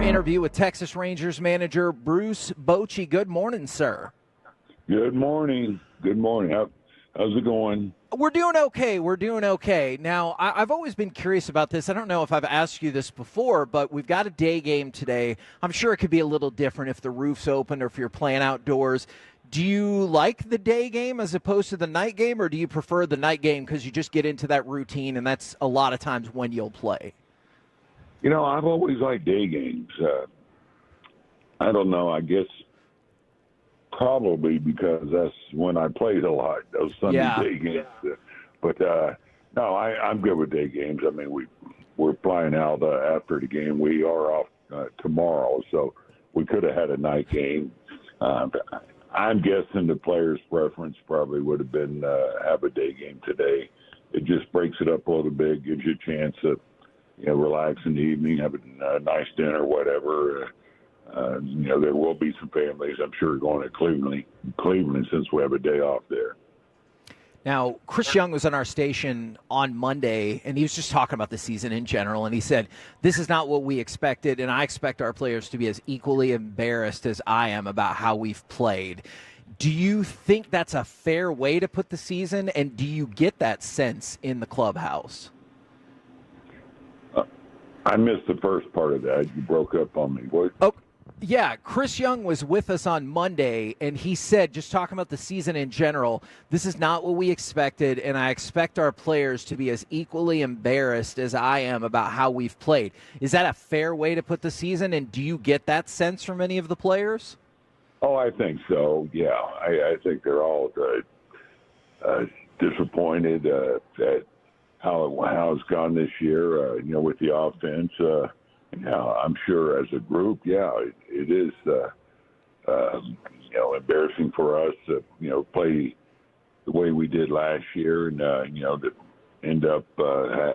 our interview with Texas Rangers manager Bruce Bochy. Good morning, sir. Good morning. Good morning. How's it going? We're doing okay. Now, I've always been curious about this. I don't know if I've asked you this before, but we've got a day game today. I'm sure it could be a little different if the roof's open or if you're playing outdoors. Do you like the day game as opposed to the night game, or do you prefer the night game because you just get into that routine and that's a lot of times when you'll play? You know, I've always liked day games. I don't know. I guess probably because that's when I played a lot, those Sunday day games. But no, I'm good with day games. I mean, we're flying out after the game. We are off tomorrow, so we could have had a night game. I'm guessing the players' preference probably would have been have a day game today. It just breaks it up a little bit, gives you a chance to relax in the evening, have a nice dinner, whatever. There will be some families, I'm sure, going to Cleveland since we have a day off there. Now, Chris Young was on our station on Monday, and he was just talking about the season in general, and he said, this is not what we expected, and I expect our players to be as equally embarrassed as I am about how we've played. Do you think that's a fair way to put the season, and do you get that sense in the clubhouse? I missed the first part of that. You broke up on me. What? Oh, yeah. Chris Young was with us on Monday, and he said, just talking about the season in general, this is not what we expected, and I expect our players to be as equally embarrassed as I am about how we've played. Is that a fair way to put the season, and do you get that sense from any of the players? Oh, I think so, yeah. I think they're all disappointed at how it's gone this year, with the offense. I'm sure as a group, it is, embarrassing for us to, play the way we did last year and, to end up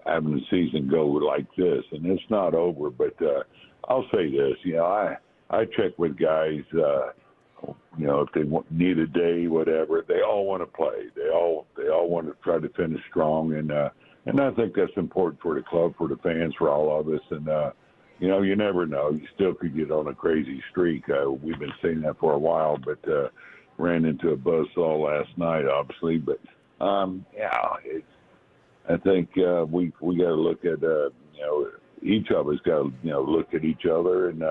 having the season go like this. And it's not over, but I'll say this, I check with guys, if they need a day, whatever, they all want to play. They all want to try to finish strong. And I think that's important for the club, for the fans, for all of us. And, you never know. You still could get on a crazy streak. We've been saying that for a while, but ran into a buzzsaw last night, obviously. But, I think we got to look at, each of us got to, look at each other and,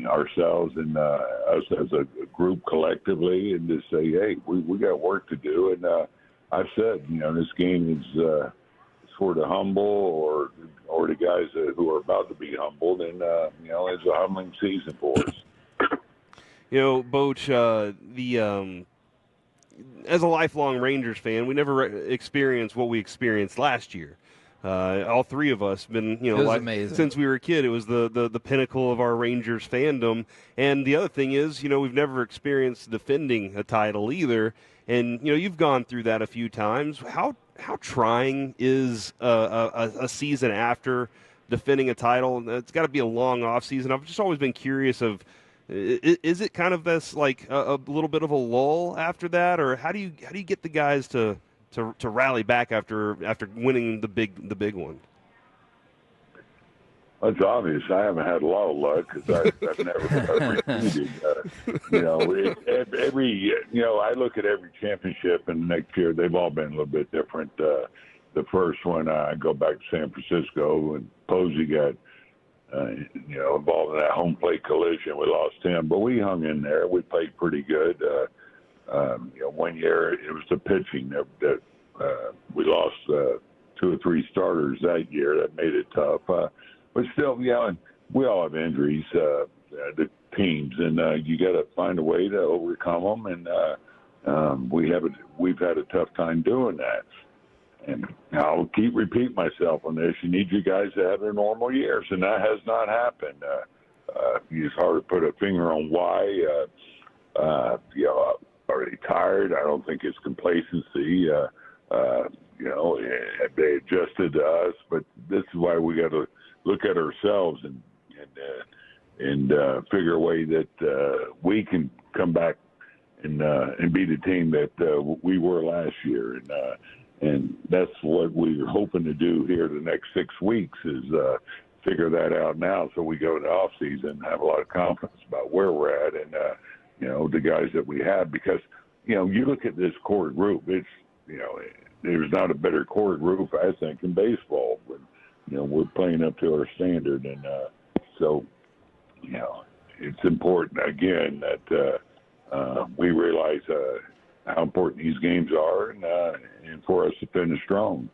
ourselves and us as a group collectively and just say, hey, we got work to do. And I've said, this game is for the humble or the guys who are about to be humbled. And, it's a humbling season for us. Boch, as a lifelong Rangers fan, we never experienced what we experienced last year. All three of us been, amazing. Since we were a kid, it was the pinnacle of our Rangers fandom. And the other thing is, we've never experienced defending a title either. And, you've gone through that a few times. How trying is a season after defending a title? It's got to be a long off season. I've just always been curious of, is it kind of this like a little bit of a lull after that, or how do you get the guys to rally back after winning the big one? Well, it's obvious. I haven't had a lot of luck because I've never repeated. I look at every championship, and next year they've all been a little bit different. The first one, I go back to San Francisco, and Posey got involved in that home plate collision. We lost him, but we hung in there. We played pretty good. 1 year it was the pitching that we lost 2 or 3 starters that year. That made it tough. But still, and we all have injuries, the teams, and you got to find a way to overcome them. And we've had a tough time doing that. And I'll keep repeating myself on this. You need you guys to have their normal years, and that has not happened. It's hard to put a finger on why. Already tired. I don't think it's complacency. They adjusted to us, but this is why we got to look at ourselves and figure a way that we can come back and be the team that we were last year. And that's what we're hoping to do here the next 6 weeks is figure that out now, so we go to the off season and have a lot of confidence about where we're at and the guys that we have. Because you look at this core group, it's there's not a better core group, I think, in baseball. But, we're playing up to our standard, and so it's important again that we realize how important these games are, and for us to finish strong.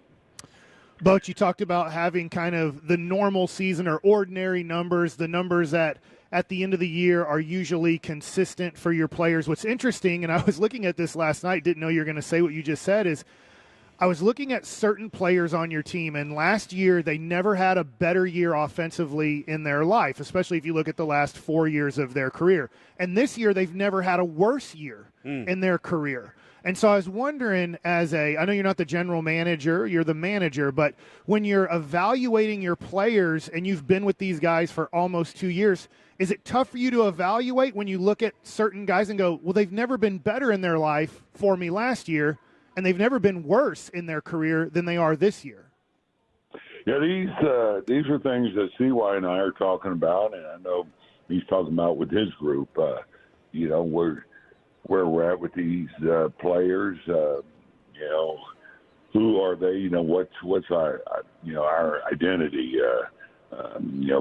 Boch, you talked about having kind of the normal season or ordinary numbers, the numbers that at the end of the year are usually consistent for your players. What's interesting, and I was looking at this last night, didn't know you were going to say what you just said, is I was looking at certain players on your team, and last year they never had a better year offensively in their life, especially if you look at the last 4 years of their career. And this year they've never had a worse year in their career. And so I was wondering, I know you're not the general manager, you're the manager, but when you're evaluating your players and you've been with these guys for almost 2 years, is it tough for you to evaluate when you look at certain guys and go, well, they've never been better in their life for me last year, and they've never been worse in their career than they are this year? Yeah, these are things that CY and I are talking about, and I know he's talking about with his group. Where we're at with these players, who are they? What's our identity?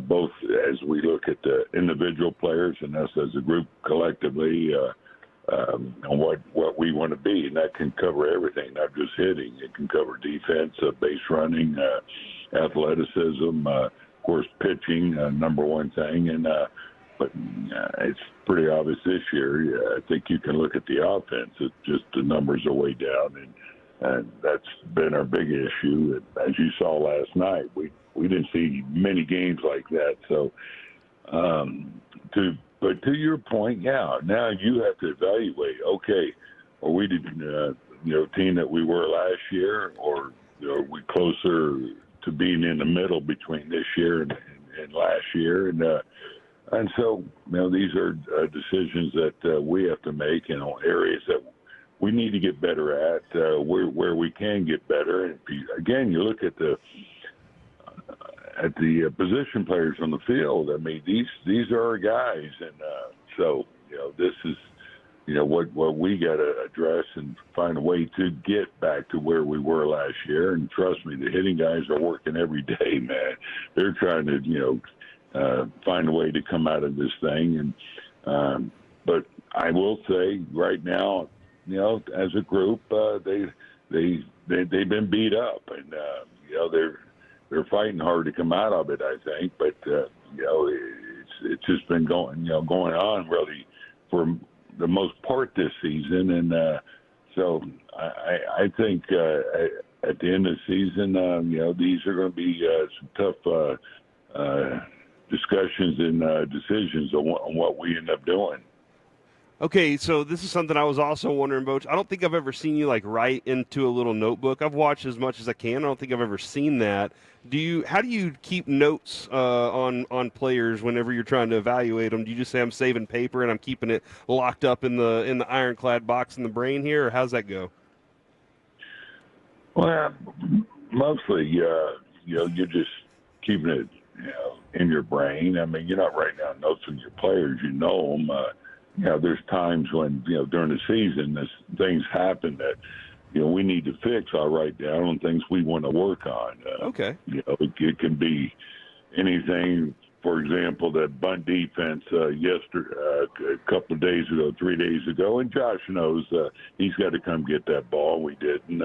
Both as we look at the individual players and us as a group collectively, on what we want to be, and that can cover everything, not just hitting. It can cover defense, base running, athleticism, of course, pitching, number one thing, but it's pretty obvious this year. I think you can look at the offense. It's just the numbers are way down, and that's been our big issue. As you saw last night, we didn't see many games like that. So, but to your point, now you have to evaluate. Okay, are we the team that we were last year, or are we closer to being in the middle between this year and last year? And so, these are decisions that we have to make in areas that we need to get better at, where we can get better. And again, you look at the position players on the field. I mean, these are our guys, and so this is what we got to address and find a way to get back to where we were last year. And trust me, the hitting guys are working every day, man. They're trying to find a way to come out of this thing. And but I will say right now, as a group, they've been beat up, and they're fighting hard to come out of it, I think. But it's just been going on really for the most part this season, and so I think at the end of the season, these are going to be some tough discussions and decisions on what we end up doing. Okay, so this is something I was also wondering, Boch. I don't think I've ever seen you write into a little notebook. I've watched as much as I can. I don't think I've ever seen that. How do you keep notes on players whenever you're trying to evaluate them? Do you just say I'm saving paper and I'm keeping it locked up in the ironclad box in the brain here, or how's that go? Well, mostly, you're just keeping it, in your brain. I mean, you're not writing down notes on your players. You know them. There's times when, during the season, things happen that, we need to fix. I'll write down on things we want to work on. Okay. It can be anything. For example, that bunt defense yesterday, a couple of days ago, 3 days ago, and Josh knows he's got to come get that ball. We didn't.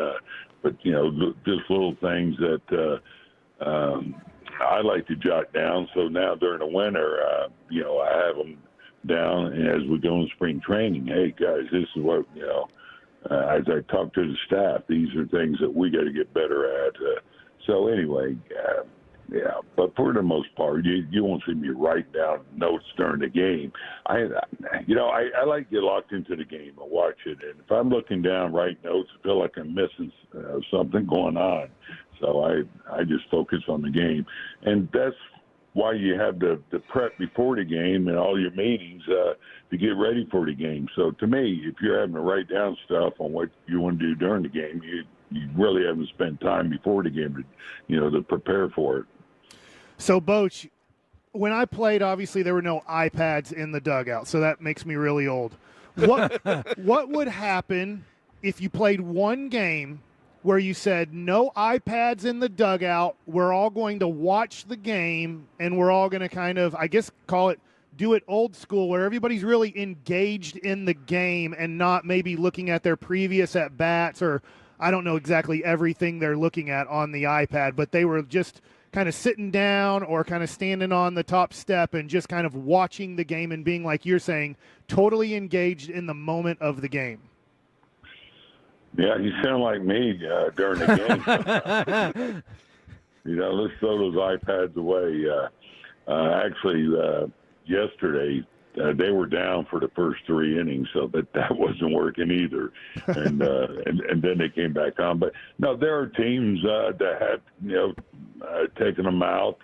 But, just little things that I like to jot down. So now during the winter, I have them down, and as we go in spring training, hey guys, this is what as I talk to the staff, these are things that we got to get better at. So anyway, but for the most part, you won't see me write down notes during the game. I like to get locked into the game and watch it, and if I'm looking down, write notes, I feel like I'm missing something going on. So I just focus on the game, and that's why you have the prep before the game and all your meetings to get ready for the game. So to me, if you're having to write down stuff on what you want to do during the game, you really haven't spent time before the game to prepare for it. So, Boch, when I played, obviously there were no iPads in the dugout, so that makes me really old. What would happen if you played one game where you said no iPads in the dugout, we're all going to watch the game, and we're all going to kind of, I guess, do it old school, where everybody's really engaged in the game and not maybe looking at their previous at-bats, or I don't know exactly everything they're looking at on the iPad, but they were just kind of sitting down or kind of standing on the top step and just kind of watching the game and being, like you're saying, totally engaged in the moment of the game. Yeah, you sound like me during the game. Let's throw those iPads away. Actually, yesterday, they were down for the first 3 innings, so that wasn't working either. And then they came back on. But, no, there are teams that have, taken them out.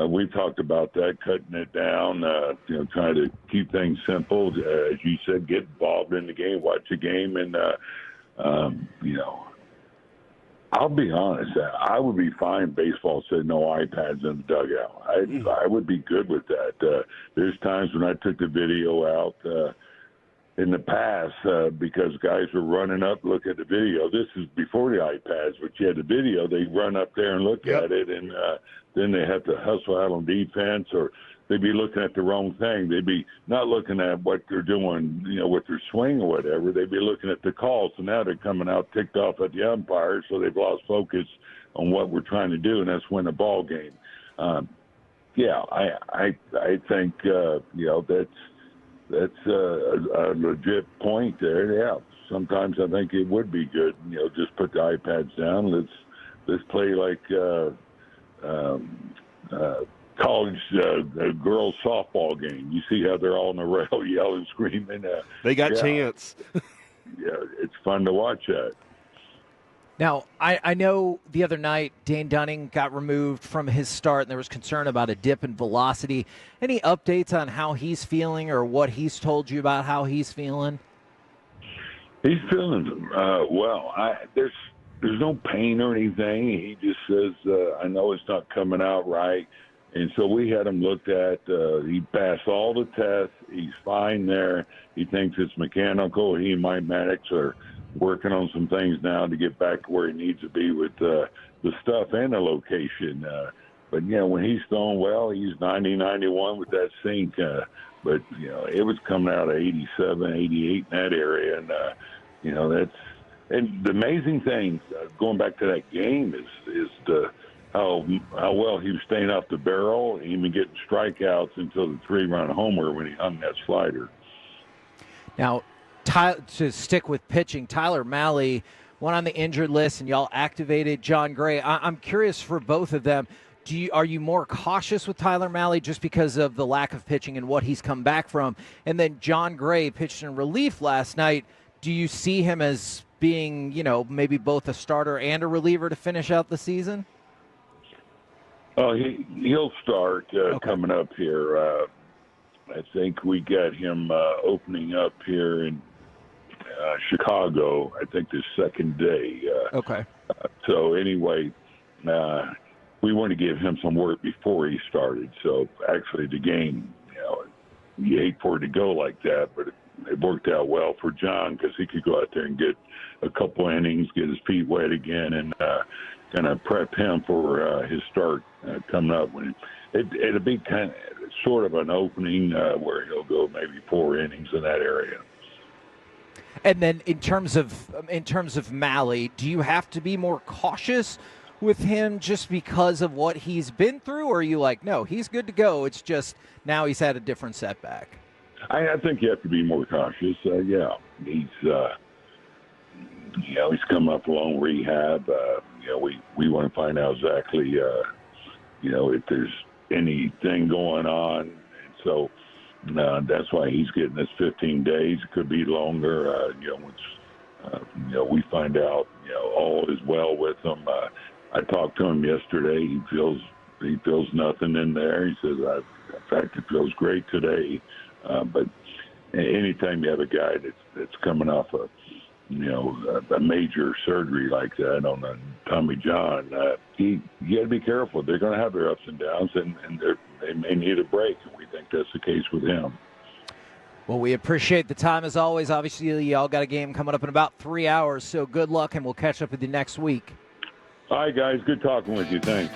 We talked about that, cutting it down, trying to keep things simple. As you said, get involved in the game, watch the game, and I'll be honest. I would be fine. Baseball said no iPads in the dugout. I would be good with that. There's times when I took the video out in the past because guys were running up, look at the video. This is before the iPads, but you had the video. They run up there and look at it, and then they have to hustle out on defense, or they'd be looking at the wrong thing. They'd be not looking at what they're doing, with their swing or whatever. They'd be looking at the call. So now they're coming out ticked off at the umpire, so they've lost focus on what we're trying to do, and that's win a ball game. I think that's a legit point there. Yeah, sometimes I think it would be good. Just put the iPads down. Let's play like college girls softball game. You see how they're all on the rail yelling, screaming. They got chance. Yeah, it's fun to watch that. Now, I know the other night Dane Dunning got removed from his start, and there was concern about a dip in velocity. Any updates on how he's feeling or what he's told you about how he's feeling? He's feeling well. There's no pain or anything. He just says, I know it's not coming out right. And so we had him looked at. He passed all the tests. He's fine there. He thinks it's mechanical. He and Mike Maddox are working on some things now to get back to where he needs to be with the stuff and the location. But, when he's throwing well, he's 90, 91 with that sink. But, it was coming out of 87, 88 in that area. And, and the amazing thing, going back to that game, is how well he was staying off the barrel, even getting strikeouts until the 3-run homer when he hung that slider. Now, to stick with pitching, Tyler Mahle went on the injured list, and y'all activated John Gray. I'm curious for both of them. Are you more cautious with Tyler Mahle just because of the lack of pitching and what he's come back from? And then John Gray pitched in relief last night. Do you see him as being, maybe both a starter and a reliever to finish out the season? Oh, he'll start coming up here. I think we got him opening up here in Chicago, I think the second day. Okay. So anyway, we want to give him some work before he started. So actually the game, you hate for it to go like that, but it worked out well for John because he could go out there and get a couple innings, get his feet wet again, and kind of prep him for his start coming up. It'll be kind of sort of an opening where he'll go maybe 4 innings in that area. And then in terms of Mahle, do you have to be more cautious with him just because of what he's been through, or are you like, no, he's good to go? It's just now he's had a different setback. I think you have to be more cautious. He's he's come up a long rehab. We want to find out exactly if there's anything going on, and so that's why he's getting this 15 days. It could be longer. Once we find out all is well with him. I talked to him yesterday. He feels nothing in there. He says, in fact, it feels great today. But anytime you have a guy that's coming off a major surgery like that on a Tommy John, you got to be careful. They're going to have their ups and downs, and they may need a break, and we think that's the case with him. Well, we appreciate the time as always. Obviously, y'all got a game coming up in about 3 hours, so good luck, and we'll catch up with you next week. All right, guys. Good talking with you. Thanks.